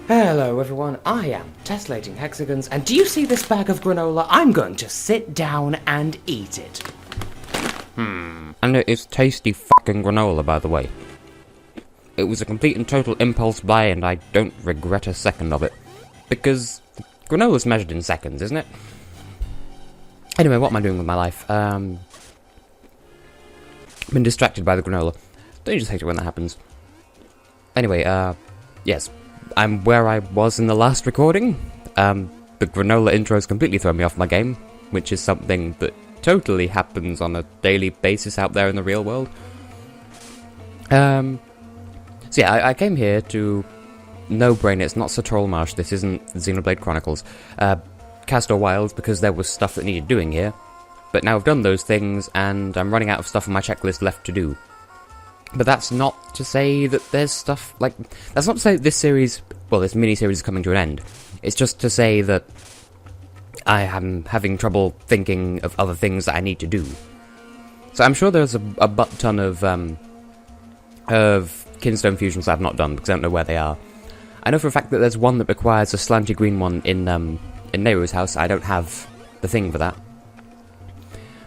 Hello everyone, I am Tessellating Hexagons, and do you see this bag of granola? I'm going to sit down and eat it. And it is tasty fucking granola, by the way. It was a complete and total impulse buy, and I don't regret a second of it. Because granola's measured in seconds, isn't it? Anyway, what am I doing with my life? Been distracted by the granola. Don't you just hate it when that happens? Anyway, yes. I'm where I was in the last recording. The granola intro's completely thrown me off my game, which is something that totally happens on a daily basis out there in the real world. So yeah, I came here to... No brain, it's not Sir Trollmarsh, this isn't Xenoblade Chronicles. Castor Wilds, because there was stuff that needed doing here. But now I've done those things, and I'm running out of stuff on my checklist left to do. But that's not to say that there's stuff, like... That's not to say that this series... Well, this mini-series is coming to an end. It's just to say that I am having trouble thinking of other things that I need to do. So I'm sure there's a butt-ton of Kinstone fusions that I've not done, because I don't know where they are. I know for a fact that there's one that requires a slanty green one in Nero's house. I don't have the thing for that.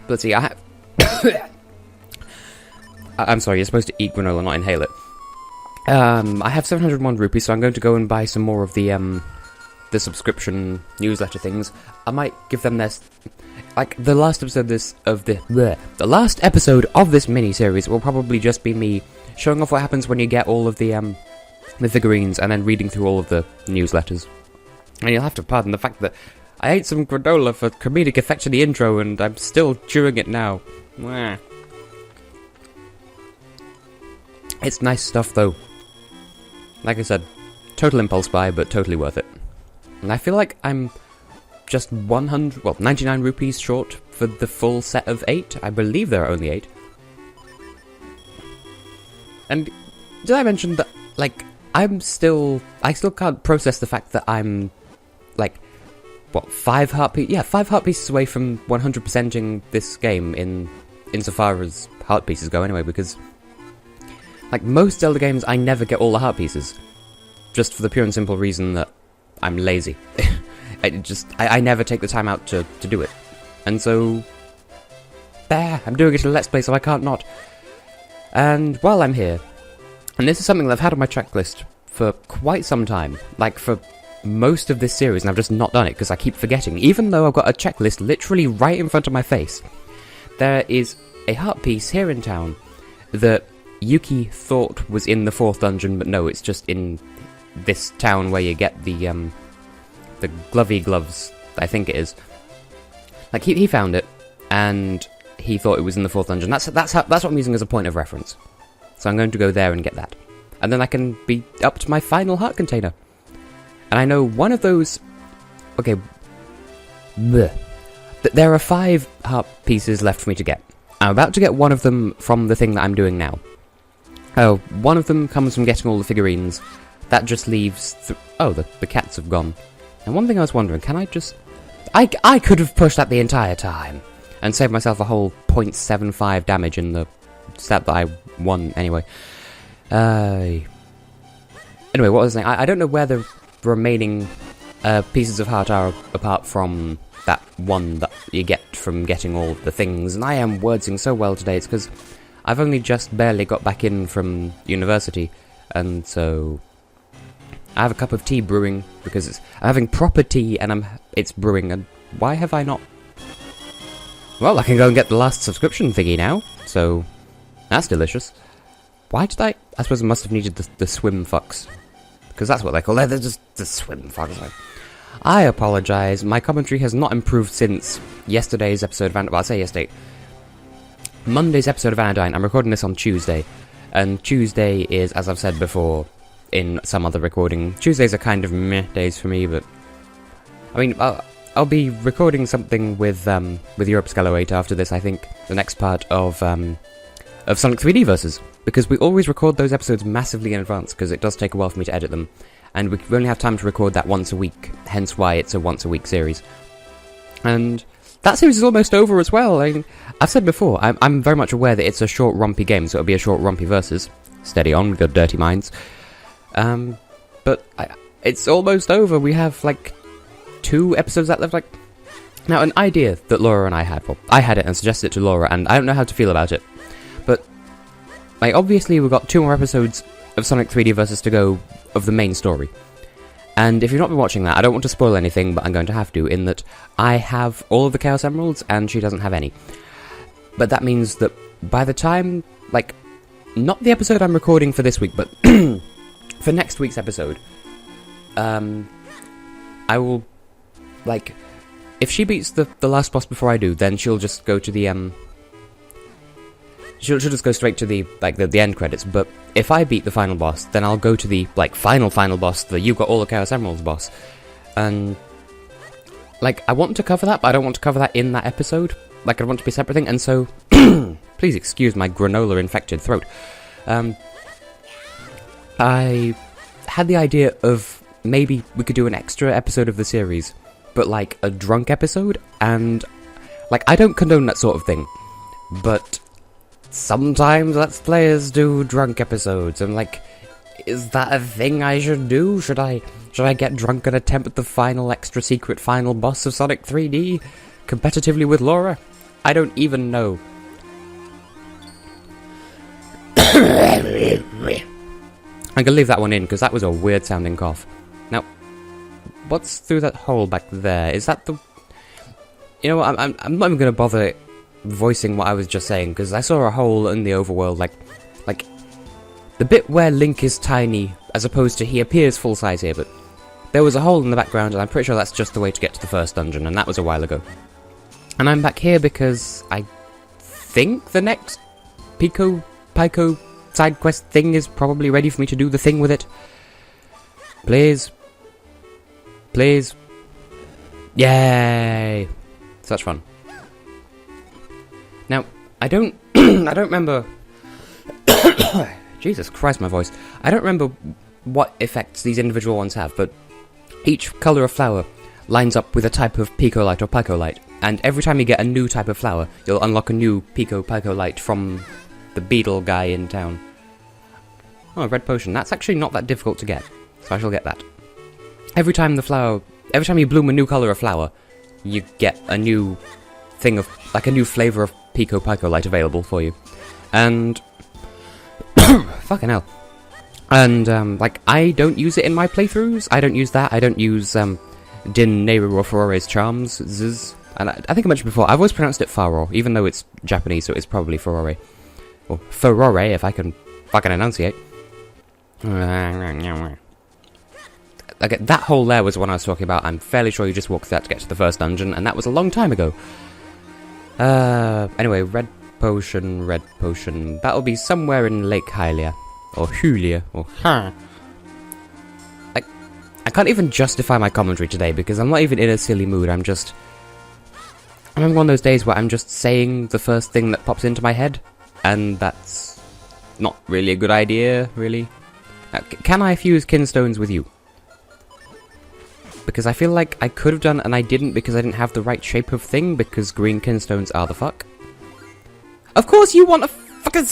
But let's see, I have... I'm sorry, you're supposed to eat granola, not inhale it. I have 701 rupees, so I'm going to go and buy some more of the subscription newsletter things. I might give them this... Like, the last episode the last episode of this mini-series will probably just be me showing off what happens when you get all of the figurines, and then reading through all of the newsletters. And you'll have to pardon the fact that I ate some granola for comedic effect in the intro, and I'm still chewing it now. Mwah. It's nice stuff, though. Like I said, total impulse buy, but totally worth it. And I feel like I'm just 99 rupees short for the full set of 8. I believe there are only 8. And did I mention that, like, I still can't process the fact that I'm, like, what, 5 heart pieces? Yeah, 5 heart pieces away from 100%ing this game insofar as heart pieces go anyway, because... Like, most Zelda games, I never get all the heart pieces. Just for the pure and simple reason that I'm lazy. I never take the time out to do it. And so... There, I'm doing it in a Let's Play, so I can't not. And while I'm here... And this is something that I've had on my checklist for quite some time. Like, for most of this series, and I've just not done it, because I keep forgetting. Even though I've got a checklist literally right in front of my face. There is a heart piece here in town that... Yuki thought was in the 4th dungeon, but no, it's just in this town where you get the glovey gloves, I think it is. Like, he found it, and he thought it was in the 4th dungeon. That's what I'm using as a point of reference. So I'm going to go there and get that. And then I can be up to my final heart container. And I know one of those... Okay. Bleh. There are 5 heart pieces left for me to get. I'm about to get one of them from the thing that I'm doing now. Oh, one of them comes from getting all the figurines. That just leaves... Oh, the cats have gone. And one thing I was wondering, can I just... I could have pushed that the entire time. And saved myself a whole 0.75 damage in the stat that I won anyway. Anyway, what was I saying? I don't know where the remaining pieces of heart are, apart from that one that you get from getting all the things. And I am wordsing so well today, it's because... I've only just barely got back in from university, and so I have a cup of tea brewing, because I'm having proper tea and it's brewing, and why have I not... Well, I can go and get the last subscription thingy now, so that's delicious. Why did I suppose I must have needed the swim fucks, because that's what they call it, they're just the swim fucks. I apologise, my commentary has not improved since yesterday's episode of... Well, I'll say yesterday... Monday's episode of Anodyne. I'm recording this on Tuesday, and Tuesday is, as I've said before, in some other recording, Tuesdays are kind of meh days for me, but... I mean, I'll be recording something with Europe Scalo 8 after this, I think, the next part of Sonic 3D Versus, because we always record those episodes massively in advance, because it does take a while for me to edit them, and we only have time to record that once a week, hence why it's a once-a-week series. And... That series is almost over as well. I've said before, I'm very much aware that it's a short, rompy game, so it'll be a short, rompy versus. Steady on, with your dirty minds. But it's almost over. We have, like, 2 episodes left. Like, now, an idea that Laura and I had. Well, I had it and suggested it to Laura, and I don't know how to feel about it. But, like, obviously we've got 2 more episodes of Sonic 3D Versus to go of the main story. And if you've not been watching that, I don't want to spoil anything, but I'm going to have to, in that I have all of the Chaos Emeralds, and she doesn't have any. But that means that by the time, like, not the episode I'm recording for this week, but for next week's episode, I will, like, if she beats the last boss before I do, then she'll just go to the, she'll just go straight to the, like, the end credits. But if I beat the final boss, then I'll go to the, like, final boss, the You've Got All the Chaos Emeralds boss. And, like, I want to cover that, but I don't want to cover that in that episode. Like, I want it to be a separate thing, and so, please excuse my granola-infected throat. I had the idea of maybe we could do an extra episode of the series, but, like, a drunk episode, and, like, I don't condone that sort of thing, but sometimes Let's Players do drunk episodes, and, like, is that a thing I should do? Should I get drunk and attempt the final extra secret final boss of Sonic 3D competitively with Laura? I don't even know. I'm gonna leave that one in, because that was a weird sounding cough. Now, what's through that hole back there? Is that the... You know what, I'm not even gonna bother voicing what I was just saying, because I saw a hole in the overworld, like, the bit where Link is tiny, as opposed to he appears full size here, but there was a hole in the background, and I'm pretty sure that's just the way to get to the first dungeon, and that was a while ago. And I'm back here because I think the next Pico side quest thing is probably ready for me to do the thing with it. Please. Please. Yay! Such fun. Now, I don't I don't remember Jesus Christ, my voice. I don't remember what effects these individual ones have, but each colour of flower lines up with a type of Picolyte or Picolyte, and every time you get a new type of flower, you'll unlock a new Picolyte from the beetle guy in town. Oh, a red potion. That's actually not that difficult to get, so I shall get that. Every time you bloom a new colour of flower, you get a new thing of, like, a new flavour of Picolyte available for you. And fucking hell. And, like, I don't use it in my playthroughs. I don't use that. I don't use, Din Neiru or Furore's charms. Zzz. And I think I mentioned before, I've always pronounced it Faro, even though it's Japanese, so it's probably Furore. Or Furore, if I can fucking enunciate. Okay, that hole there was the one I was talking about. I'm fairly sure you just walk through that to get to the first dungeon, and that was a long time ago. Anyway, red potion. That'll be somewhere in Lake Hylia. Or Hylia. Or Like, I can't even justify my commentary today, because I'm not even in a silly mood. I'm in one of those days where I'm just saying the first thing that pops into my head, and that's not really a good idea, really. Can I fuse Kinstones with you? Because I feel like I could have done, and I didn't because I didn't have the right shape of thing, because green Kinstones are the fuck. Of course you want a fucking...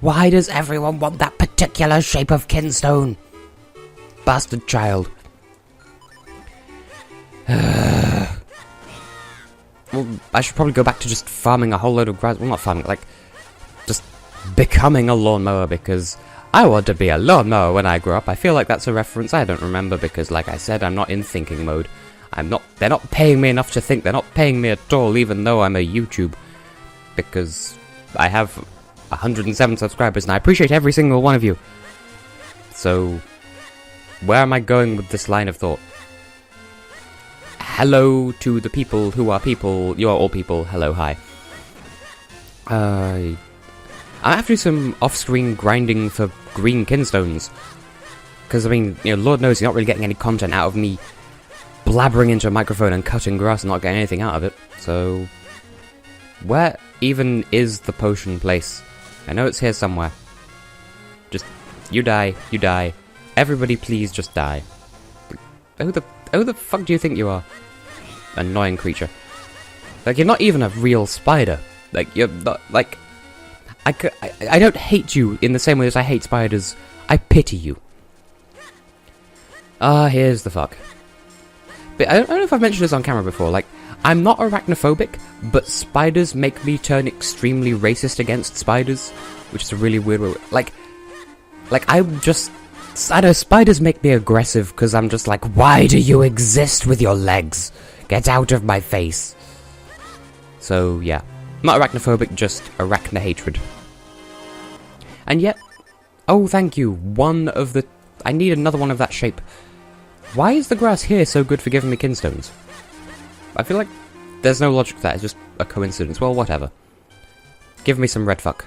Why does everyone want that particular shape of Kinstone? Bastard child. Well, I should probably go back to just farming a whole load of grass. Well, not farming, like, just becoming a lawnmower, because I want to be a lawnmower when I grow up. I feel like that's a reference I don't remember, because, like I said, I'm not in thinking mode. They're not paying me enough to think. They're not paying me at all, even though I'm a YouTube. Because I have 107 subscribers, and I appreciate every single one of you. So, where am I going with this line of thought? Hello to the people who are people. You are all people. Hello, hi. I have to do some off-screen grinding for green Kinstones. Because, I mean, you know, Lord knows you're not really getting any content out of me blabbering into a microphone and cutting grass and not getting anything out of it. So, where even is the potion place? I know it's here somewhere. Just, you die. Everybody please just die. Who the fuck do you think you are? Annoying creature. Like, you're not even a real spider. Like, you're not, like... I don't hate you in the same way as I hate spiders I pity you. Here's the fuck. But I don't know if I've mentioned this on camera before, like, I'm not arachnophobic, but spiders make me turn extremely racist against spiders, which is a really weird way. Like, I'm just... I know, spiders make me aggressive, because I'm just like, why do you exist with your legs? Get out of my face. So, yeah. Not arachnophobic, just arachno-hatred. And yet... Oh, thank you. One of the... I need another one of that shape. Why is the grass here so good for giving me kinstones? I feel like there's no logic to that, it's just a coincidence. Well, whatever. Give me some red fuck.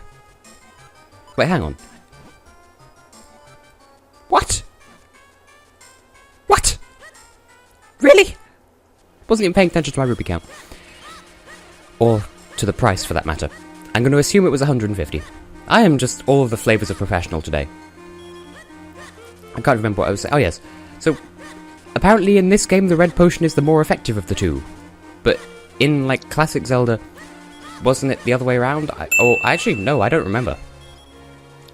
Wait, hang on. What? What? Really? Wasn't even paying attention to my rupee count. Or to the price, for that matter. I'm going to assume it was 150. I am just all of the flavours of professional today. I can't remember what I was saying. Oh, yes. So, apparently in this game the red potion is the more effective of the two. But in, like, classic Zelda, wasn't it the other way around? Actually, no, I don't remember.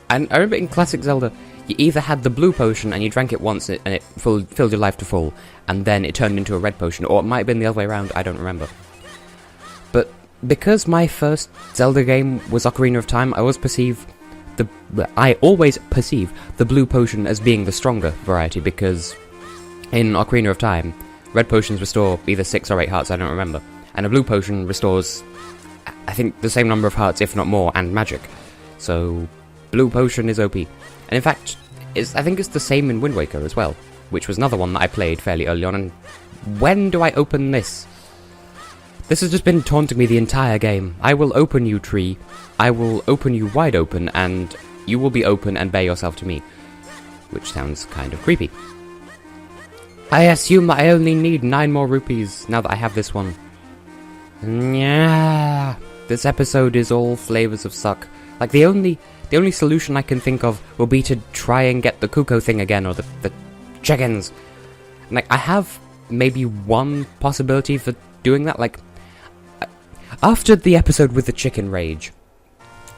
And I remember in classic Zelda, you either had the blue potion and you drank it once and it filled your life to full, and then it turned into a red potion, or it might have been the other way around, I don't remember. But because my first Zelda game was Ocarina of Time, I always perceive the blue potion as being the stronger variety, because in Ocarina of Time, red potions restore either 6 or 8 hearts, I don't remember, and a blue potion restores, I think, the same number of hearts, if not more, and magic. So, blue potion is OP. And in fact, I think it's the same in Wind Waker as well, which was another one that I played fairly early on, and when do I open this? This has just been taunting me the entire game. I will open you, tree. I will open you wide open, and you will be open and bear yourself to me. Which sounds kind of creepy. I assume that I only need 9 more rupees now that I have this one. Yeah, this episode is all flavors of suck. Like, the only solution I can think of will be to try and get the Kuko thing again, or the chickens. Like, I have maybe one possibility for doing that. Like, after the episode with the chicken rage,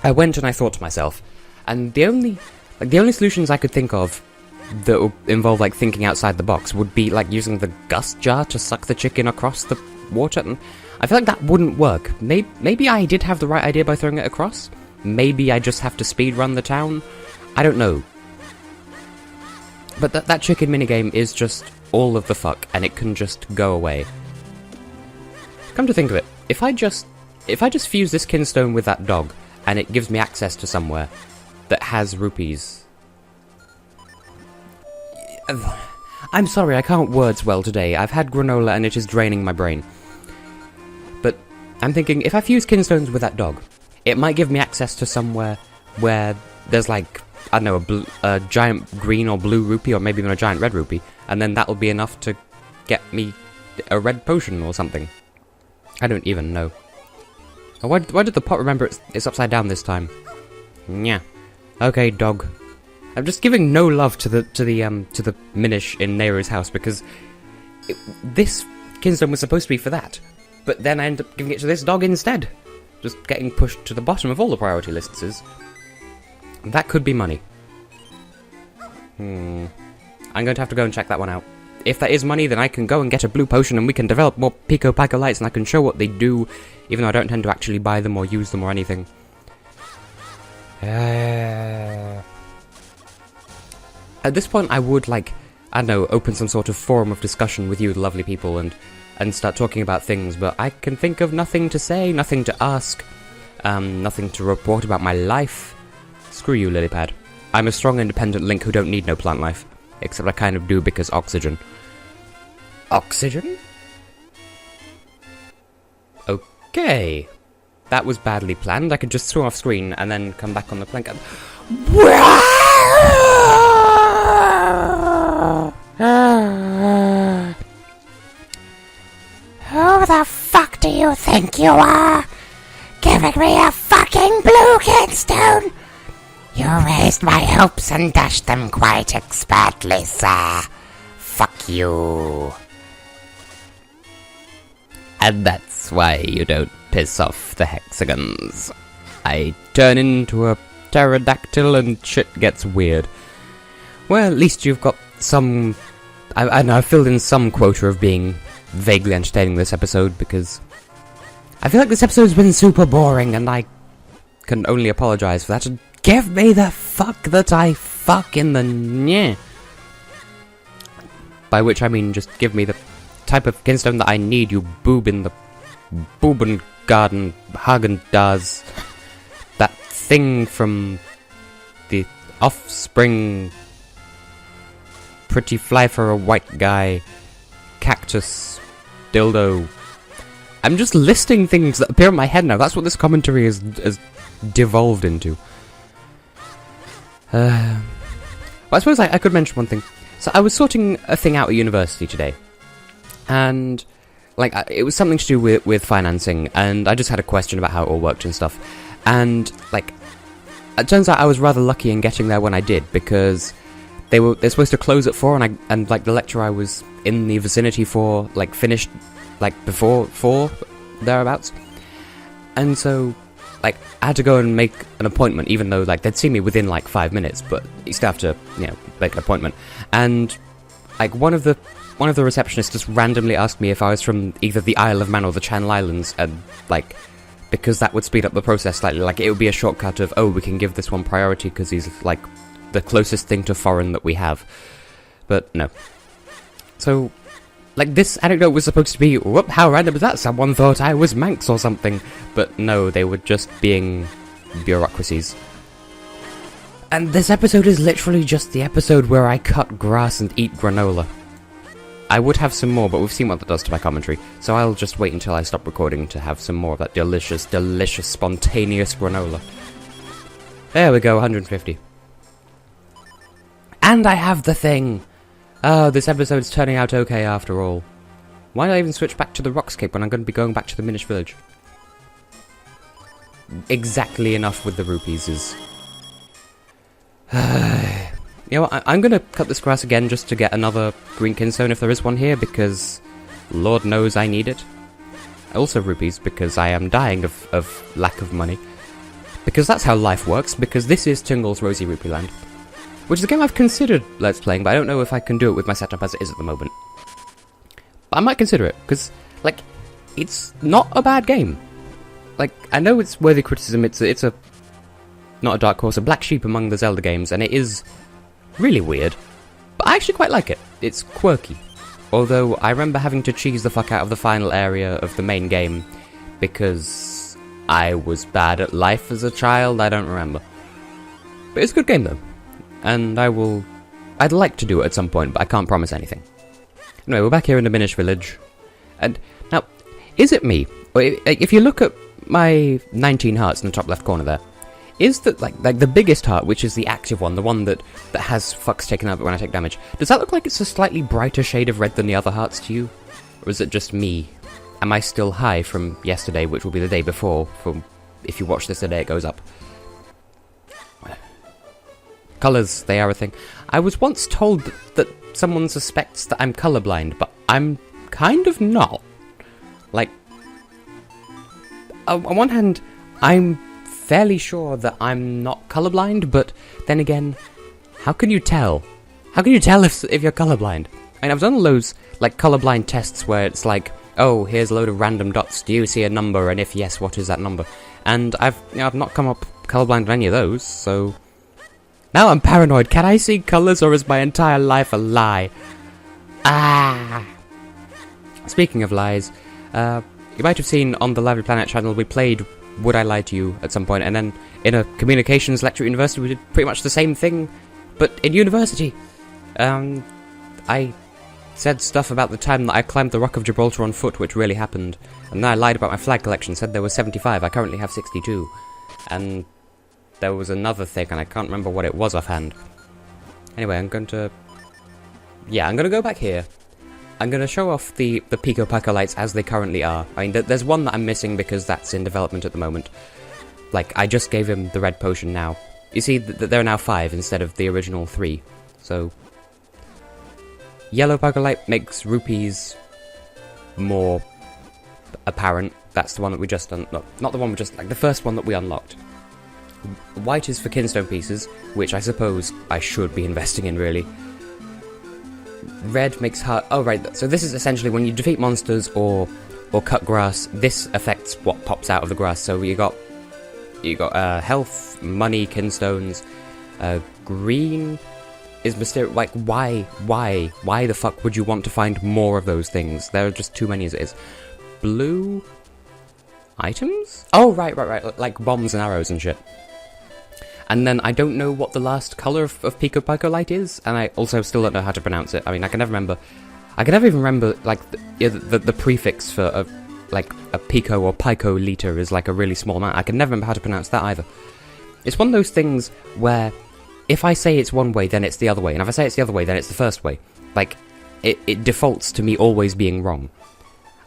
I went and I thought to myself, and the only solutions I could think of that would involve, like, thinking outside the box would be, like, using the gust jar to suck the chicken across the water, and I feel like that wouldn't work. Maybe I did have the right idea by throwing it across. Maybe I just have to speedrun the town. I don't know. But that chicken minigame is just all of the fuck, and it can just go away. Come to think of it, if I just fuse this Kinstone with that dog, and it gives me access to somewhere that has rupees... I'm sorry, I can't words well today. I've had granola and it is draining my brain. But I'm thinking, if I fuse Kinstones with that dog, it might give me access to somewhere where there's, like, I don't know, a giant green or blue rupee, or maybe even a giant red rupee, and then that'll be enough to get me a red potion or something. I don't even know. Why did the pot remember it's upside down this time? Yeah. Okay, dog. I'm just giving no love to the Minish in Nero's house, because this Kinstone was supposed to be for that, but then I end up giving it to this dog instead. Just getting pushed to the bottom of all the priority lists. That could be money. I'm going to have to go and check that one out. If that is money, then I can go and get a blue potion and we can develop more Picolytes and I can show what they do, even though I don't tend to actually buy them or use them or anything. At this point, I would, like, I don't know, open some sort of forum of discussion with you lovely people and start talking about things, but I can think of nothing to say, nothing to ask, nothing to report about my life. Screw you, Lilypad. I'm a strong, independent Link who don't need no plant life. Except I kind of do, because oxygen. Oxygen? Okay. That was badly planned. I could just swim off screen and then come back on the plank and... Who the fuck do you think you are? Giving me a fucking blue Kinstone? You raised my hopes and dashed them quite expertly, sir. Fuck you. And that's why you don't piss off the Hexagons. I turn into a pterodactyl and shit gets weird. Well, at least you've got some... I know, I've filled in some quota of being vaguely entertaining this episode, because I feel like this episode's been super boring, and I can only apologise for that. And give me the fuck that I fuck in the nyeh. By which I mean just give me the type of Kinstone that I need, you boob in the Booben Garden Hagen-Dazs. That thing from the Offspring Pretty Fly for a White Guy Cactus Dildo. I'm just listing things that appear in my head now. That's what this commentary has devolved into. Well, I suppose I could mention one thing. So I was sorting a thing out at university today, and like it was something to do with financing, and I just had a question about how it all worked and stuff. And like, it turns out I was rather lucky in getting there when I did, because they're supposed to close at 4, and like the lecture I was in the vicinity for like finished like before 4 thereabouts, and so like I had to go and make an appointment, even though like they'd see me within like 5 minutes, but you still have to, you know, make an appointment. And like one of the receptionists just randomly asked me if I was from either the Isle of Man or the Channel Islands, and like because that would speed up the process slightly. Like it would be a shortcut of, oh, we can give this one priority because he's like the closest thing to foreign that we have. But no. So like this anecdote was supposed to be, whoop, how random is that? Someone thought I was Manx or something. But no, they were just being bureaucracies. And this episode is literally just the episode where I cut grass and eat granola. I would have some more, but we've seen what that does to my commentary, so I'll just wait until I stop recording to have some more of that delicious, delicious, spontaneous granola. There we go, 150. And I have the thing! Oh, this episode's turning out okay after all. Why did I even switch back to the Rockscape when I'm going to be going back to the Minish village? Exactly enough with the rupees is... You know what, I'm going to cut this grass again just to get another green Kinstone if there is one here, because Lord knows I need it. Also rupees, because I am dying of lack of money. Because that's how life works, because this is Tingle's Rosy Rupee Land. Which is a game I've considered Let's Playing, but I don't know if I can do it with my setup as it is at the moment. But I might consider it, because, like, it's not a bad game. Like, I know it's worthy criticism, it's a not a dark horse, a black sheep among the Zelda games, and it is really weird, but I actually quite like it. It's quirky. Although, I remember having to cheese the fuck out of the final area of the main game, because I was bad at life as a child, I don't remember. But it's a good game though, and I'd like to do it at some point, but I can't promise anything. Anyway, we're back here in the Minish village, and now, is it me? If you look at my 19 hearts in the top left corner there, is that, like the biggest heart, which is the active one, the one that has fucks taken out when I take damage, does that look like it's a slightly brighter shade of red than the other hearts to you? Or is it just me? Am I still high from yesterday, which will be the day before, from if you watch this the day it goes up? Colours, they are a thing. I was once told that someone suspects that I'm colourblind, but I'm kind of not. Like, on one hand, I'm fairly sure that I'm not colourblind, but then again, how can you tell? How can you tell if you're colourblind? I mean, I've done those, like, colourblind tests where it's like, oh, here's a load of random dots, do you see a number, and if yes, what is that number? And I've not come up colourblind on any of those, so... Now I'm paranoid, can I see colours, or is my entire life a lie? Ah! Speaking of lies, you might have seen on the Lively Planet channel we played Would I Lie to You at some point, and then in a communications lecture at university we did pretty much the same thing, but in university. I said stuff about the time that I climbed the Rock of Gibraltar on foot, which really happened, and then I lied about my flag collection, said there were 75, I currently have 62, and there was another thing, and I can't remember what it was offhand. Anyway, I'm going to go back here. I'm going to show off the Picolytes as they currently are. I mean, there's one that I'm missing because that's in development at the moment. Like, I just gave him the red potion now. You see, there are now 5 instead of the original 3. So, yellow Picolyte makes rupees more apparent. That's the one that we just not the one we just, like, the first one that we unlocked. White is for Kinstone pieces, which I suppose I should be investing in, really. Red makes heart... Oh, right, so this is essentially when you defeat monsters or cut grass, this affects what pops out of the grass. So you got health, money, Kinstones. Green is mysterious. Like, why the fuck would you want to find more of those things? There are just too many as it is. Blue... items? Oh, right, like bombs and arrows and shit. And then I don't know what the last colour of Picolyte is, and I also still don't know how to pronounce it. I mean, I can never remember... I can never even remember, like, the prefix for, a pico or picoliter is, like, a really small amount. I can never remember how to pronounce that either. It's one of those things where, if I say it's one way, then it's the other way, and if I say it's the other way, then it's the first way. Like, it defaults to me always being wrong.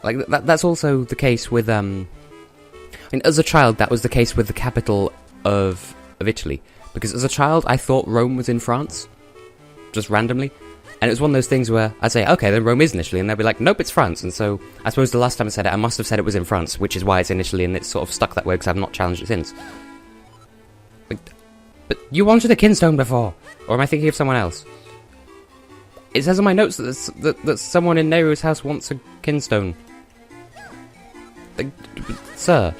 Like, that's also the case with, I mean, as a child, that was the case with the capital of Italy. Because as a child, I thought Rome was in France. Just randomly. And it was one of those things where I'd say, okay, then Rome is in Italy. And they'd be like, nope, it's France. And so, I suppose the last time I said it, I must have said it was in France, which is why it's in Italy, and it's sort of stuck that way, because I've not challenged it since. But you wanted a Kinstone before. Or am I thinking of someone else? It says on my notes that someone in Neru's house wants a Kinstone. Sir.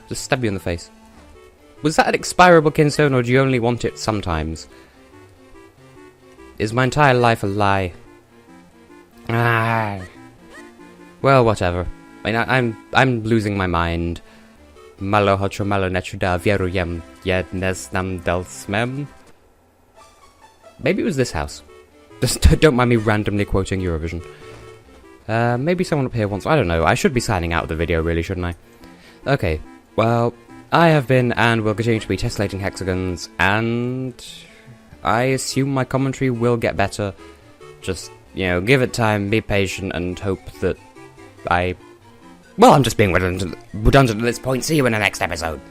Just stab you in the face. Was that an expirable Kinstone, or do you only want it sometimes? Is my entire life a lie? Ah. Well, whatever. I mean, I'm losing my mind. Malo hocho malo nechuda vierujem jednes nam delsmem. Maybe it was this house. Just don't mind me randomly quoting Eurovision. Maybe someone up here wants... I don't know. I should be signing out of the video, really, shouldn't I? Okay. Well, I have been and will continue to be tessellating hexagons, and I assume my commentary will get better. Just, give it time, be patient, and hope that well, I'm just being redundant at this point. See you in the next episode.